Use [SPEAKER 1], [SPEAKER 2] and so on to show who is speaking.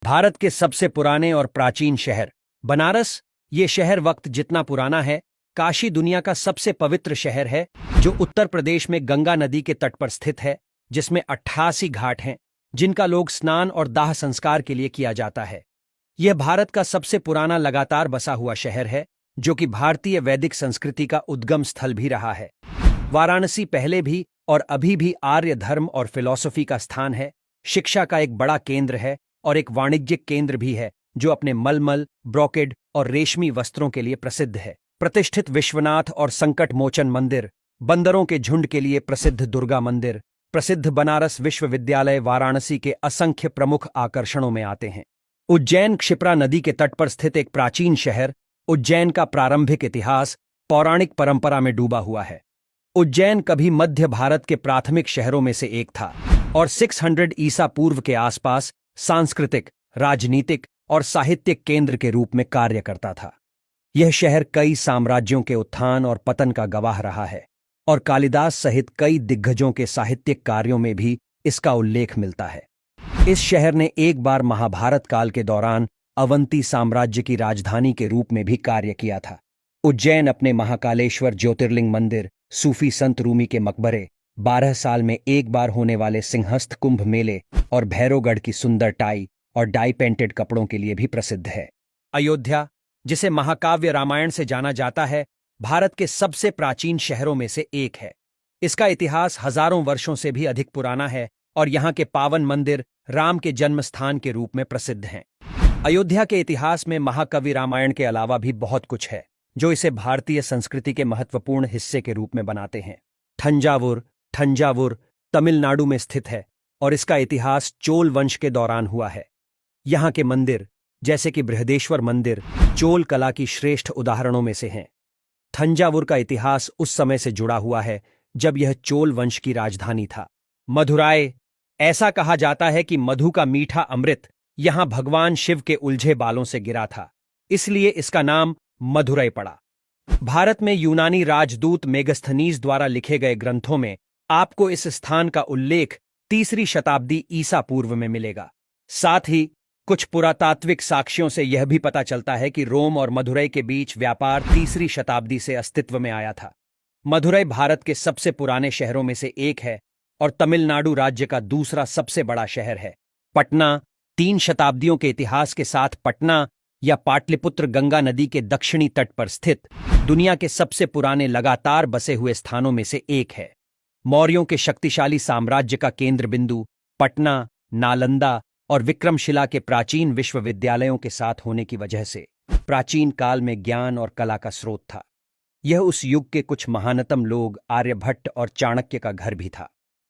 [SPEAKER 1] भारत के सबसे पुराने और प्राचीन शहर बनारस। ये शहर वक्त जितना पुराना है, काशी दुनिया का सबसे पवित्र शहर है, जो उत्तर प्रदेश में गंगा नदी के तट पर स्थित है, जिसमें 88 घाट हैं, जिनका लोग स्नान और दाह संस्कार के लिए किया जाता है। यह भारत का सबसे पुराना लगातार बसा हुआ शहर है, जो कि भारतीय वैदिक संस्कृति का उद्गम स्थल भी रहा है। वाराणसी पहले भी और अभी भी आर्य धर्म और फिलॉसफी का स्थान है, शिक्षा का एक बड़ा केंद्र है और एक वाणिज्यिक केंद्र भी है, जो अपने मलमल, ब्रोकेड और रेशमी वस्त्रों के लिए प्रसिद्ध है। प्रतिष्ठित विश्वनाथ और संकट मोचन मंदिर, बंदरों के झुंड के लिए प्रसिद्ध दुर्गा मंदिर, प्रसिद्ध बनारस विश्वविद्यालय वाराणसी के असंख्य प्रमुख आकर्षणों में आते हैं। उज्जैन क्षिप्रा नदी के तट पर स्थित एक प्राचीन शहर, उज्जैन का प्रारंभिक इतिहास पौराणिक परंपरा में डूबा हुआ है। उज्जैन कभी मध्य भारत के प्राथमिक शहरों में से एक था और 600 ईसा पूर्व के आसपास सांस्कृतिक, राजनीतिक और साहित्यिक केंद्र के रूप में कार्य करता था। यह शहर कई साम्राज्यों के उत्थान और पतन का गवाह रहा है और कालिदास सहित कई दिग्गजों के साहित्यिक कार्यों में भी इसका उल्लेख मिलता है। इस शहर ने एक बार महाभारत काल के दौरान अवंती साम्राज्य की राजधानी के रूप में भी कार्य किया था। उज्जैन अपने महाकालेश्वर ज्योतिर्लिंग मंदिर, सूफी संत रूमी के मकबरे, 12 साल में एक बार होने वाले सिंहस्थ कुंभ मेले और भैरवगढ़ की सुंदर टाई और डाई पेंटेड कपड़ों के लिए भी प्रसिद्ध है। अयोध्या, जिसे महाकाव्य रामायण से जाना जाता है, भारत के सबसे प्राचीन शहरों में से एक है। इसका इतिहास हजारों वर्षों से भी अधिक पुराना है और यहाँ के पावन मंदिर राम के जन्म स्थान के रूप में प्रसिद्ध हैं। अयोध्या के इतिहास में महाकवि रामायण के अलावा भी बहुत कुछ है, जो इसे भारतीय संस्कृति के महत्वपूर्ण हिस्से के रूप में बनाते हैं। थंजावुर तमिलनाडु में स्थित है और इसका इतिहास चोल वंश के दौरान हुआ है। यहाँ के मंदिर, जैसे कि बृहदेश्वर मंदिर, चोल कला की श्रेष्ठ उदाहरणों में से हैं। थंजावुर का इतिहास उस समय से जुड़ा हुआ है जब यह चोल वंश की राजधानी था। मदुराई, ऐसा कहा जाता है कि मधु का मीठा अमृत यहां भगवान शिव के उलझे बालों से गिरा था, इसलिए इसका नाम मदुरई पड़ा। भारत में यूनानी राजदूत मेगस्थनीज द्वारा लिखे गए ग्रंथों में आपको इस स्थान का उल्लेख 3री शताब्दी ईसा पूर्व में मिलेगा। साथ ही कुछ पुरातात्विक साक्ष्यों से यह भी पता चलता है कि रोम और मदुरई के बीच व्यापार 3री शताब्दी से अस्तित्व में आया था। मदुरई भारत के सबसे पुराने शहरों में से एक है और तमिलनाडु राज्य का दूसरा सबसे बड़ा शहर है। पटना, 3 शताब्दियों के इतिहास के साथ पटना या पाटलिपुत्र गंगा नदी के दक्षिणी तट पर स्थित दुनिया के सबसे पुराने लगातार बसे हुए स्थानों में से एक है। मौर्यों के शक्तिशाली साम्राज्य का केंद्र बिंदु पटना, नालंदा और विक्रमशिला के प्राचीन विश्वविद्यालयों के साथ होने की वजह से प्राचीन काल में ज्ञान और कला का स्रोत था। यह उस युग के कुछ महानतम लोग आर्यभट्ट और चाणक्य का घर भी था।